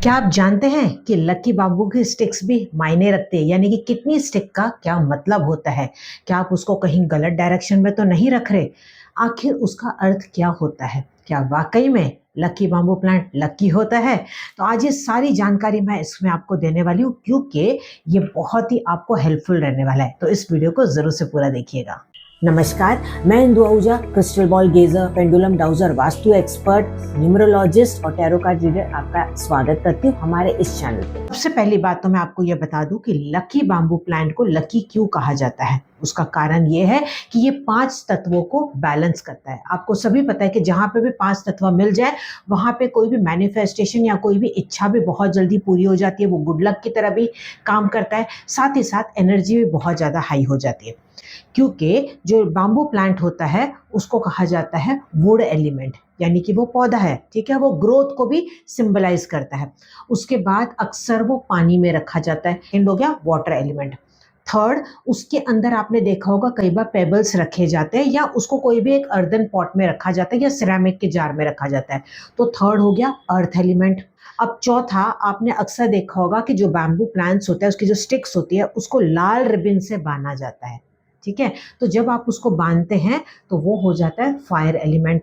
क्या आप जानते हैं कि लकी बाम्बू की स्टिक्स भी मायने रखते हैं, यानी कि कितनी स्टिक का क्या मतलब होता है। क्या आप उसको कहीं गलत डायरेक्शन में तो नहीं रख रहे? आखिर उसका अर्थ क्या होता है? क्या वाकई में लकी बाम्बू प्लांट लकी होता है? तो आज ये सारी जानकारी मैं इसमें आपको देने वाली हूँ, क्योंकि ये बहुत ही आपको हेल्पफुल रहने वाला है। तो इस वीडियो को जरूर से पूरा देखिएगा। नमस्कार, मैं Indu Ahuja, crystal ball gazer, pendulum dowser, vastu expert, numerologist और टैरो कार्ड रीडर आपका स्वागत करती हूँ हमारे इस चैनल पे। सबसे पहली बात तो मैं आपको ये बता दूं कि लकी बाम्बू प्लांट को लकी क्यों कहा जाता है। उसका कारण ये है कि ये 5 तत्वों को बैलेंस करता है। आपको सभी पता है कि जहाँ पे भी 5 तत्व मिल जाए वहाँ पे कोई भी मैनिफेस्टेशन या कोई भी इच्छा भी बहुत जल्दी पूरी हो जाती है। वो गुड लक की तरह भी काम करता है, साथ ही साथ एनर्जी भी बहुत ज़्यादा हाई हो जाती है। क्योंकि जो बाम्बू प्लांट होता है उसको कहा जाता है वुड एलिमेंट, यानी कि वो पौधा है, ठीक है। वो ग्रोथ को भी सिंबलाइज करता है। उसके बाद अक्सर वो पानी में रखा जाता है। एंड हो गया वाटर एलिमेंट। थर्ड, उसके अंदर आपने देखा होगा कई बार पेबल्स रखे जाते हैं, या उसको कोई भी एक अर्दन पॉट में रखा जाता है या सिरेमिक के जार में रखा जाता है। तो थर्ड हो गया अर्थ एलिमेंट। अब चौथा, आपने अक्सर देखा होगा कि जो बैम्बू प्लांट्स होता है उसकी जो स्टिक्स होती है उसको लाल रिबन से बांधा जाता है, ठीक है। तो जब आप उसको बांधते हैं तो वो हो जाता है फायर एलिमेंट।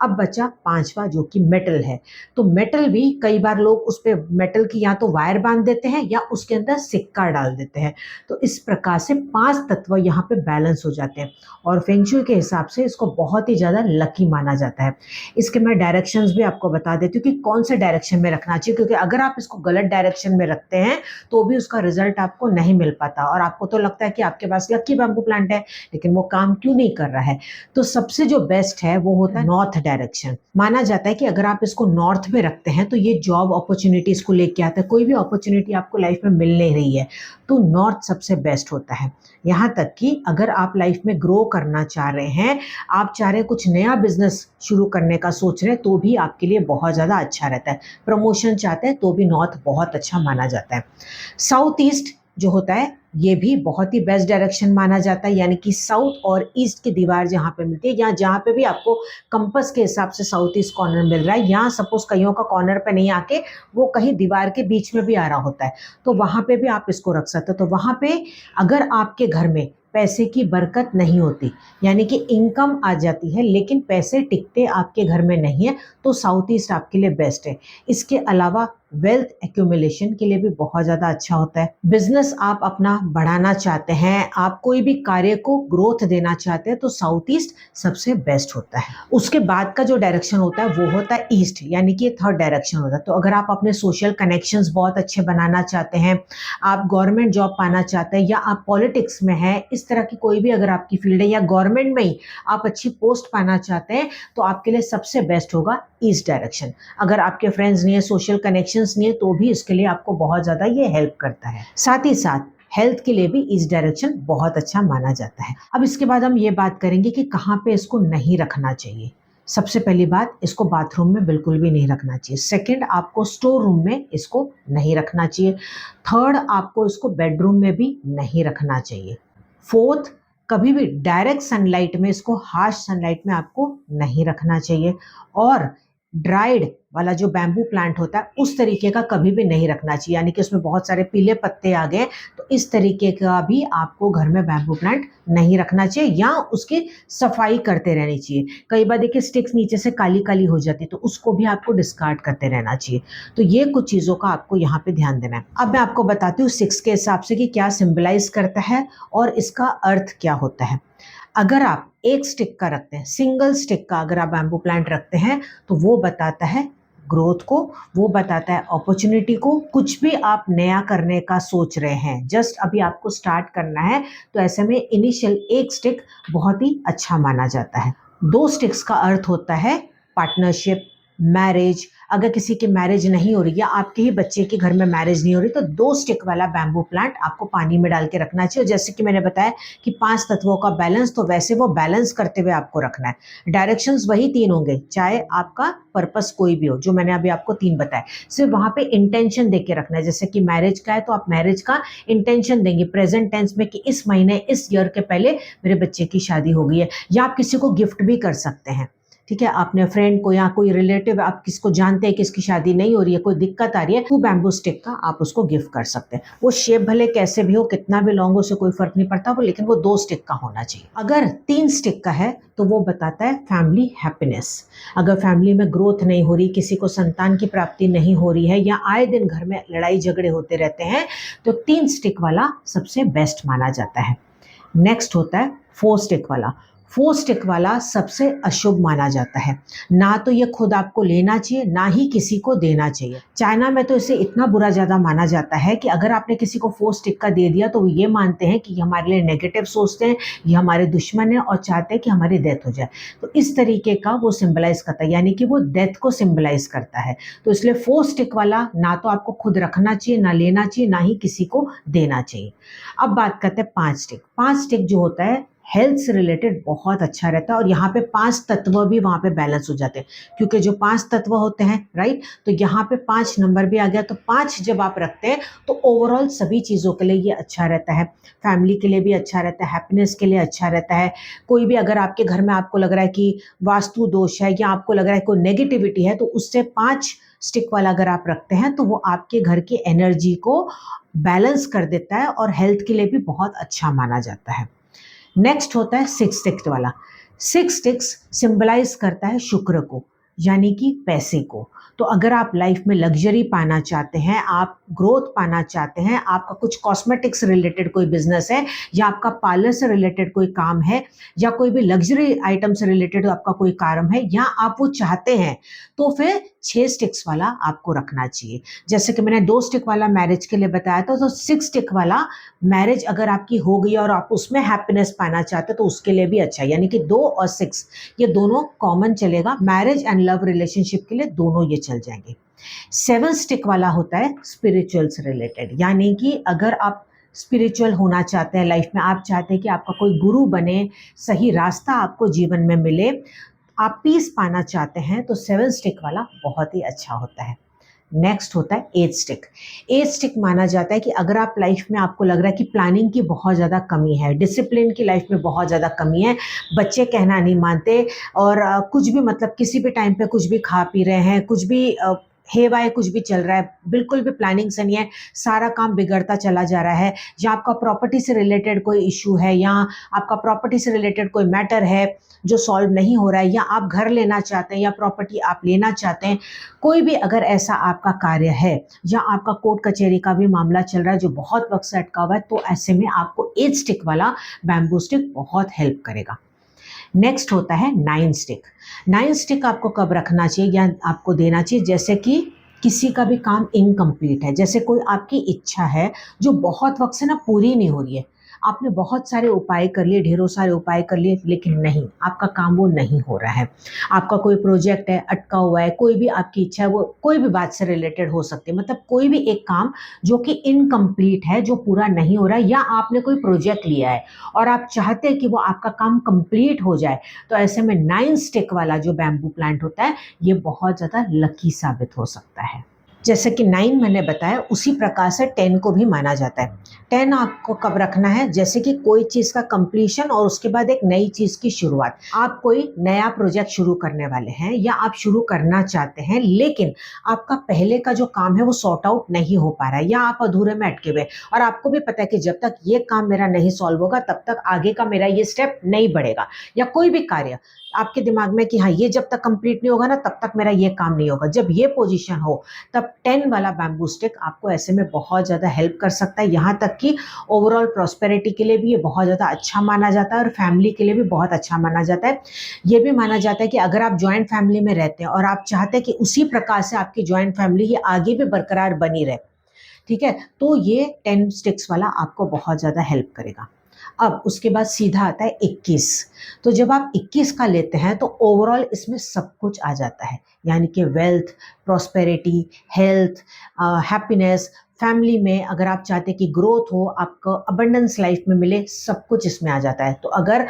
अब बचा पांचवा जो कि मेटल है। तो मेटल भी कई बार लोग उस पे मेटल की या तो वायर बांध देते हैं या उसके अंदर सिक्का डाल देते हैं। तो इस प्रकार से 5 तत्व यहाँ पे बैलेंस हो जाते हैं और फेंग शुई के हिसाब से इसको बहुत ही ज़्यादा लकी माना जाता है। इसके मैं डायरेक्शंस भी आपको बता देती हूँ कि कौन से डायरेक्शन में रखना चाहिए, क्योंकि अगर आप इसको गलत डायरेक्शन में रखते हैं तो भी उसका रिजल्ट आपको नहीं मिल पाता और आपको तो लगता है कि आपके पास लकी बैम्बू प्लांट है, लेकिन वो काम क्यों नहीं कर रहा है। तो सबसे जो बेस्ट है वो होता है नॉर्थ डायरेक्शन। माना जाता है कि अगर आप इसको नॉर्थ में रखते हैं तो ये जॉब अपॉर्चुनिटीज को लेके आता है। कोई भी अपॉर्चुनिटी आपको लाइफ में मिल नहीं रही है तो नॉर्थ सबसे बेस्ट होता है। यहाँ तक कि अगर आप लाइफ में ग्रो करना चाह रहे हैं, आप चाह रहे हैं कुछ नया बिजनेस शुरू करने का सोच रहे हैं, तो भी आपके लिए बहुत ज़्यादा अच्छा रहता है। प्रमोशन चाहते हैं तो भी नॉर्थ बहुत अच्छा माना जाता है। साउथ ईस्ट जो होता है ये भी बहुत ही बेस्ट डायरेक्शन माना जाता है, यानी कि साउथ और ईस्ट की दीवार जहाँ पे मिलती है, या जहाँ पे भी आपको कंपास के हिसाब से साउथ ईस्ट कॉर्नर मिल रहा है, यहाँ सपोज कईयों का कॉर्नर पे नहीं आके वो कहीं दीवार के बीच में भी आ रहा होता है, तो वहाँ पे भी आप इसको रख सकते हो। तो वहाँ पे अगर आपके घर में पैसे की बरकत नहीं होती, यानी कि इनकम आ जाती है लेकिन पैसे टिकते आपके घर में नहीं है, तो साउथ ईस्ट आपके लिए बेस्ट है। इसके अलावा वेल्थ एक्यूमुलेशन के लिए भी बहुत ज़्यादा अच्छा होता है। बिजनेस आप अपना बढ़ाना चाहते हैं, आप कोई भी कार्य को ग्रोथ देना चाहते हैं, तो साउथ ईस्ट सबसे बेस्ट होता है। उसके बाद का जो डायरेक्शन होता है वो होता है ईस्ट, यानी कि थर्ड डायरेक्शन होता है। तो अगर आप अपने सोशल कनेक्शंस बहुत अच्छे बनाना चाहते हैं, आप गवर्नमेंट जॉब पाना चाहते हैं, या आप पॉलिटिक्स में हैं, इस तरह की कोई भी अगर आपकी फील्ड है, या गवर्नमेंट में ही आप अच्छी पोस्ट पाना चाहते हैं, तो आपके लिए सबसे बेस्ट होगा ईस्ट डायरेक्शन। अगर आपके फ्रेंड्स नहीं है, सोशल कनेक्शंस नहीं है, तो भी इसके लिए आपको बहुत ज़्यादा ये हेल्प करता है। साथ ही साथ हेल्थ के लिए भी ईस्ट डायरेक्शन बहुत अच्छा माना जाता है। अब इसके बाद हम ये बात करेंगे कि कहाँ पे इसको नहीं रखना चाहिए। सबसे पहली बात, इसको बाथरूम में बिल्कुल भी नहीं रखना चाहिए। सेकंड, आपको स्टोर रूम में इसको नहीं रखना चाहिए। थर्ड, आपको इसको बेडरूम में भी नहीं रखना चाहिए। फोर्थ, कभी भी डायरेक्ट सनलाइट में, इसको हार्श सनलाइट में आपको नहीं रखना चाहिए। और ड्राइड वाला जो बैम्बू प्लांट होता है उस तरीके का कभी भी नहीं रखना चाहिए, यानी कि उसमें बहुत सारे पीले पत्ते आ गए, तो इस तरीके का भी आपको घर में बैम्बू प्लांट नहीं रखना चाहिए, या उसकी सफाई करते रहनी चाहिए। कई बार देखिए स्टिक्स नीचे से काली काली हो जाती है, तो उसको भी आपको डिस्कार्ड करते रहना चाहिए। तो ये कुछ चीज़ों का आपको यहाँ पे ध्यान देना है। अब मैं आपको बताती हूँ स्टिक्स के हिसाब से कि क्या सिंबलाइज करता है और इसका अर्थ क्या होता है। अगर आप एक स्टिक का रखते हैं, सिंगल स्टिक का अगर आप बैम्बू प्लांट रखते हैं, तो वो बताता है ग्रोथ को, वो बताता है अपॉर्चुनिटी को। कुछ भी आप नया करने का सोच रहे हैं, जस्ट अभी आपको स्टार्ट करना है, तो ऐसे में इनिशियल एक स्टिक बहुत ही अच्छा माना जाता है। 2 स्टिक्स का अर्थ होता है पार्टनरशिप, मैरिज। अगर किसी की मैरिज नहीं हो रही या आपके ही बच्चे के घर में मैरिज नहीं हो रही, तो 2 स्टिक वाला बैम्बू प्लांट आपको पानी में डाल के रखना चाहिए। जैसे कि मैंने बताया कि 5 तत्वों का बैलेंस, तो वैसे वो बैलेंस करते हुए आपको रखना है। डायरेक्शंस वही 3 होंगे, चाहे आपका पर्पस कोई भी हो, जो मैंने अभी आपको 3 बताए। सिर्फ वहां पे इंटेंशन दे के रखना है। जैसे कि मैरिज का है तो आप मैरिज का इंटेंशन देंगे प्रेजेंट टेंस में कि इस महीने, इस ईयर के पहले मेरे बच्चे की शादी हो गई है। या आप किसी को गिफ्ट भी कर सकते हैं, ठीक है, आपने फ्रेंड को या कोई रिलेटिव आप किसको जानते हैं, किसकी शादी नहीं हो रही है, कोई दिक्कत आ रही है, 2 बैम्बू स्टिक का आप उसको गिफ्ट कर सकते हैं। वो शेप भले कैसे भी हो, कितना भी लॉन्ग हो, उससे कोई फर्क नहीं पड़ता वो, लेकिन वो 2 स्टिक का होना चाहिए। अगर 3 स्टिक का है तो वो बताता है फैमिली हैप्पीनेस। अगर फैमिली में ग्रोथ नहीं हो रही, किसी को संतान की प्राप्ति नहीं हो रही है या आए दिन घर में लड़ाई झगड़े होते रहते हैं, तो 3 स्टिक वाला सबसे बेस्ट माना जाता है। नेक्स्ट होता है 4 स्टिक वाला। 4 स्टिक वाला सबसे अशुभ माना जाता है। ना तो ये खुद आपको लेना चाहिए, ना ही किसी को देना चाहिए। चाइना में तो इसे इतना बुरा ज़्यादा माना जाता है कि अगर आपने किसी को 4 स्टिक का दे दिया तो वो ये मानते हैं कि ये हमारे लिए नेगेटिव सोचते हैं, ये हमारे दुश्मन हैं और चाहते हैं कि हमारी डेथ हो जाए। तो इस तरीके का वो सिंबलाइज़ करता है, यानी कि वो डेथ को सिंबलाइज़ करता है। तो इसलिए 4 स्टिक वाला ना तो आपको खुद रखना चाहिए, ना लेना चाहिए, ना ही किसी को देना चाहिए। अब बात करते हैं 5 स्टिक। 5 स्टिक जो होता है हेल्थ से रिलेटेड बहुत अच्छा रहता है, और यहाँ पे 5 तत्व भी वहाँ पे बैलेंस हो जाते हैं, क्योंकि जो 5 तत्व होते हैं, राइट, तो यहाँ पे 5 नंबर भी आ गया। तो 5 जब आप रखते हैं तो ओवरऑल सभी चीज़ों के लिए ये अच्छा रहता है। फैमिली के लिए भी अच्छा रहता है, हैप्पीनेस के लिए अच्छा रहता है। कोई भी अगर आपके घर में आपको लग रहा है कि वास्तु दोष है या आपको लग रहा है कोई नेगेटिविटी है, तो उससे 5 स्टिक वाला अगर आप रखते हैं तो वो आपके घर की एनर्जी को बैलेंस कर देता है और हेल्थ के लिए भी बहुत अच्छा माना जाता है। नेक्स्ट होता है 6 स्टिक्स वाला। 6 स्टिक्स सिंबलाइज करता है शुक्र को, यानी कि पैसे को। तो अगर आप लाइफ में लग्जरी पाना चाहते हैं, आप ग्रोथ पाना चाहते हैं, आपका कुछ कॉस्मेटिक्स रिलेटेड कोई बिजनेस है, या आपका पार्लर से रिलेटेड कोई काम है, या कोई भी लग्जरी आइटम से रिलेटेड आपका कोई काम है, या आप वो चाहते हैं, तो फिर 6 स्टिक्स वाला आपको रखना चाहिए। जैसे कि मैंने 2 स्टिक वाला मैरिज के लिए बताया था, तो 6 स्टिक वाला मैरिज अगर आपकी हो गई और आप उसमें हैप्पीनेस पाना चाहते हैं तो उसके लिए भी अच्छा है। यानी कि 2 और 6 ये दोनों कॉमन चलेगा, मैरिज एंड लव रिलेशनशिप के लिए दोनों ये चल जाएंगे। 7 स्टिक वाला होता है स्पिरिचुअल से रिलेटेड, यानी कि अगर आप स्पिरिचुअल होना चाहते हैं लाइफ में, आप चाहते हैं कि आपका कोई गुरु बने, सही रास्ता आपको जीवन में मिले, आप पीस पाना चाहते हैं, तो 7 स्टिक वाला बहुत ही अच्छा होता है। नेक्स्ट होता है 8 स्टिक। 8 स्टिक माना जाता है कि अगर आप लाइफ में आपको लग रहा है कि प्लानिंग की बहुत ज़्यादा कमी है, डिसिप्लिन की लाइफ में बहुत ज़्यादा कमी है, बच्चे कहना नहीं मानते, और कुछ भी मतलब किसी भी टाइम पे कुछ भी खा पी रहे हैं, कुछ भी हेवाए कुछ भी चल रहा है, बिल्कुल भी प्लानिंग से नहीं है, सारा काम बिगड़ता चला जा रहा है, या आपका प्रॉपर्टी से रिलेटेड कोई इशू है, या आपका प्रॉपर्टी से रिलेटेड कोई मैटर है जो सॉल्व नहीं हो रहा है, या आप घर लेना चाहते हैं या प्रॉपर्टी आप लेना चाहते हैं, कोई भी अगर ऐसा आपका कार्य है, या आपका कोर्ट कचहरी का भी मामला चल रहा है जो बहुत वक्त से अटका हुआ है, तो ऐसे में आपको 8 स्टिक वाला बैम्बू स्टिक बहुत हेल्प करेगा। नेक्स्ट होता है 9 स्टिक। 9 स्टिक आपको कब रखना चाहिए या आपको देना चाहिए, जैसे कि किसी का भी काम इनकम्प्लीट है, जैसे कोई आपकी इच्छा है जो बहुत वक्त से ना पूरी नहीं हो रही है, आपने बहुत सारे उपाय कर लिए, ढेरों सारे उपाय कर लिए, लेकिन नहीं, आपका काम वो नहीं हो रहा है। आपका कोई प्रोजेक्ट है अटका हुआ है, कोई भी आपकी इच्छा है, वो कोई भी बात से रिलेटेड हो सकती है, मतलब कोई भी एक काम जो कि इनकम्प्लीट है, जो पूरा नहीं हो रहा है, या आपने कोई प्रोजेक्ट लिया है और आप चाहते हैं कि वो आपका काम कंप्लीट हो जाए, तो ऐसे में 9 स्टिक वाला जो बैम्बू प्लांट होता है ये बहुत ज़्यादा लकी साबित हो सकता है। जैसे कि 9 मैंने बताया, उसी प्रकार से 10 को भी माना जाता है। 10 आपको कब रखना है, जैसे कि कोई चीज़ का कंप्लीशन और उसके बाद एक नई चीज़ की शुरुआत। आप कोई नया प्रोजेक्ट शुरू करने वाले हैं या आप शुरू करना चाहते हैं, लेकिन आपका पहले का जो काम है वो सॉर्ट आउट नहीं हो पा रहा है, या आप अधूरे में अटके हुए, और आपको भी पता है कि जब तक ये काम मेरा नहीं सॉल्व होगा तब तक आगे का मेरा ये स्टेप नहीं बढ़ेगा, या कोई भी कार्य आपके दिमाग में कि हाँ ये जब तक कंप्लीट नहीं होगा ना तब तक मेरा ये काम नहीं होगा, जब ये पोजीशन हो तब 10 वाला बैम्बू स्टिक आपको ऐसे में बहुत ज़्यादा हेल्प कर सकता है। यहाँ तक कि ओवरऑल प्रॉस्पेरिटी के लिए भी ये बहुत ज़्यादा अच्छा माना जाता है और फैमिली के लिए भी बहुत अच्छा माना जाता है। ये भी माना जाता है कि अगर आप जॉइंट फैमिली में रहते हैं और आप चाहते हैं कि उसी प्रकार से आपकी जॉइंट फैमिली ये आगे भी बरकरार बनी रहे, ठीक है, तो ये 10 स्टिक्स वाला आपको बहुत ज़्यादा हेल्प करेगा। अब उसके बाद सीधा आता है 21। तो जब आप 21 का लेते हैं तो ओवरऑल इसमें सब कुछ आ जाता है, यानी कि wealth, prosperity, health, happiness, family में अगर आप चाहते हैं कि ग्रोथ हो, आपको अबंडेंस लाइफ में मिले, सब कुछ इसमें आ जाता है। तो अगर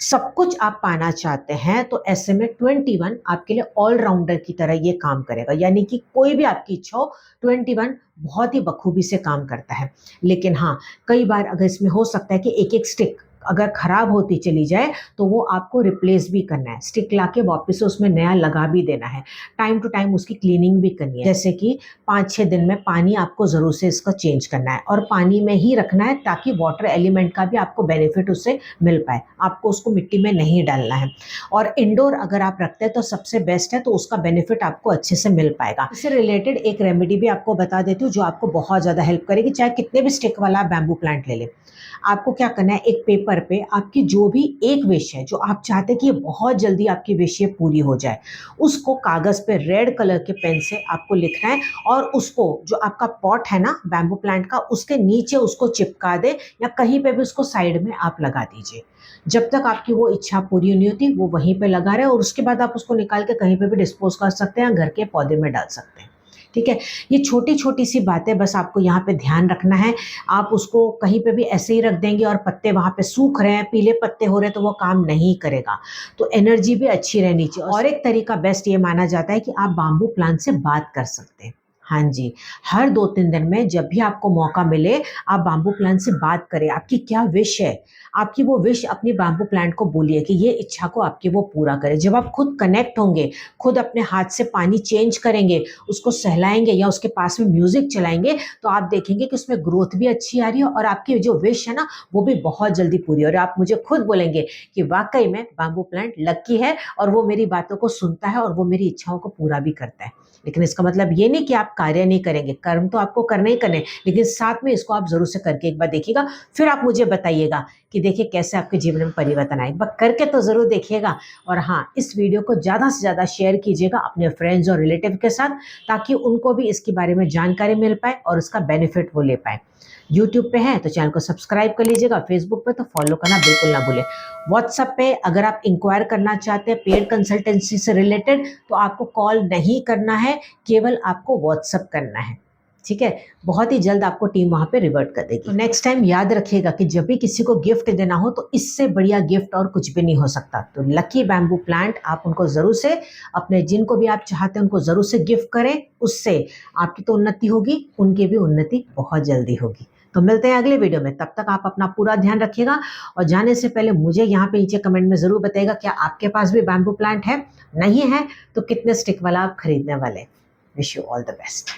सब कुछ आप पाना चाहते हैं तो ऐसे में 21 आपके लिए ऑलराउंडर की तरह ये काम करेगा, यानी कि कोई भी आपकी इच्छा हो 21 बहुत ही बखूबी से काम करता है। लेकिन हाँ, कई बार अगर इसमें हो सकता है कि एक एक स्टिक अगर ख़राब होती चली जाए तो वो आपको रिप्लेस भी करना है, स्टिक लाके वापस से उसमें नया लगा भी देना है, टाइम टू टाइम उसकी क्लीनिंग भी करनी है। जैसे कि 5-6 दिन में पानी आपको ज़रूर से इसका चेंज करना है और पानी में ही रखना है ताकि वाटर एलिमेंट का भी आपको बेनिफिट उससे मिल पाए। आपको उसको मिट्टी में नहीं डालना है और इंडोर अगर आप रखते हैं तो सबसे बेस्ट है, तो उसका बेनिफिट आपको अच्छे से मिल पाएगा। इससे रिलेटेड एक रेमेडी भी आपको बता देती हूँ जो आपको बहुत ज़्यादा हेल्प करेगी, चाहे कितने भी स्टिक वाला बैम्बू प्लांट ले लें। आपको क्या करना है, एक पेपर पे आपकी जो भी एक विश है जो आप चाहते हैं कि ये बहुत जल्दी आपकी विश ये पूरी हो जाए, उसको कागज़ पे रेड कलर के पेन से आपको लिखना है और उसको जो आपका पॉट है ना बैम्बू प्लांट का, उसके नीचे उसको चिपका दें या कहीं पे भी उसको साइड में आप लगा दीजिए। जब तक आपकी वो इच्छा पूरी नहीं होती वो वहीं पे लगा रहे और उसके बाद आप उसको निकाल के कहीं पे भी डिस्पोज कर सकते हैं, घर के पौधे में डाल सकते हैं। ठीक है, ये छोटी-छोटी सी बातें बस आपको यहाँ पे ध्यान रखना है। आप उसको कहीं पे भी ऐसे ही रख देंगे और पत्ते वहाँ पे सूख रहे हैं, पीले पत्ते हो रहे हैं तो वो काम नहीं करेगा। तो एनर्जी भी अच्छी रहनी चाहिए और एक तरीका बेस्ट ये माना जाता है कि आप बाम्बू प्लांट से बात कर सकते हैं। हाँ जी, हर 2-3 दिन में जब भी आपको मौका मिले, आप बाम्बू प्लांट से बात करें। आपकी क्या विश है? आपकी वो विश अपनी बाम्बू प्लांट को बोलिए कि ये इच्छा को आपकी वो पूरा करे। जब आप खुद कनेक्ट होंगे, खुद अपने हाथ से पानी चेंज करेंगे, उसको सहलाएँगे या उसके पास में म्यूज़िक चलाएँगे, तो आप देखेंगे कि उसमें ग्रोथ भी अच्छी आ रही है और आपकी जो विश है ना, वो भी बहुत जल्दी पूरी हो रही है। आप मुझे खुद बोलेंगे कि वाक़ई में बाम्बू प्लांट लकी है और वो मेरी बातों को सुनता है और वो मेरी इच्छाओं को पूरा भी करता है। लेकिन इसका मतलब ये नहीं कि आप कार्य नहीं करेंगे, कर्म तो आपको करने ही करने हैं, लेकिन साथ में इसको आप ज़रूर से करके एक बार देखिएगा, फिर आप मुझे बताइएगा कि देखिए कैसे आपके जीवन में परिवर्तन आए। एक बार करके तो ज़रूर देखिएगा और हाँ, इस वीडियो को ज़्यादा से ज़्यादा शेयर कीजिएगा अपने फ्रेंड्स और रिलेटिव के साथ ताकि उनको भी इसके बारे में जानकारी मिल पाए और इसका बेनिफिट वो ले पाएँ। यूट्यूब पे हैं तो चैनल को सब्सक्राइब कर लीजिएगा, फेसबुक पे तो फॉलो करना बिल्कुल ना भूलें। व्हाट्सएप पे अगर आप इंक्वायर करना चाहते हैं पेड कंसल्टेंसी से रिलेटेड तो आपको कॉल नहीं करना है, केवल आपको व्हाट्सएप करना है। ठीक है? बहुत ही जल्द आपको टीम वहाँ पे रिवर्ट कर देगी। तो नेक्स्ट टाइम याद रखिएगा कि जब भी किसी को गिफ्ट देना हो तो इससे बढ़िया गिफ्ट और कुछ भी नहीं हो सकता। तो लकी बैम्बू प्लांट आप उनको ज़रूर से अपने जिनको भी आप चाहते हैं उनको ज़रूर से गिफ्ट करें, उससे आपकी तो उन्नति होगी, उनकी भी उन्नति बहुत जल्दी होगी। तो मिलते हैं अगले वीडियो में, तब तक आप अपना पूरा ध्यान रखिएगा और जाने से पहले मुझे यहाँ पे नीचे कमेंट में ज़रूर बताइएगा क्या आपके पास भी बैम्बू प्लांट है? नहीं है तो कितने स्टिक वाला आप खरीदने वाले? Wish you all the best.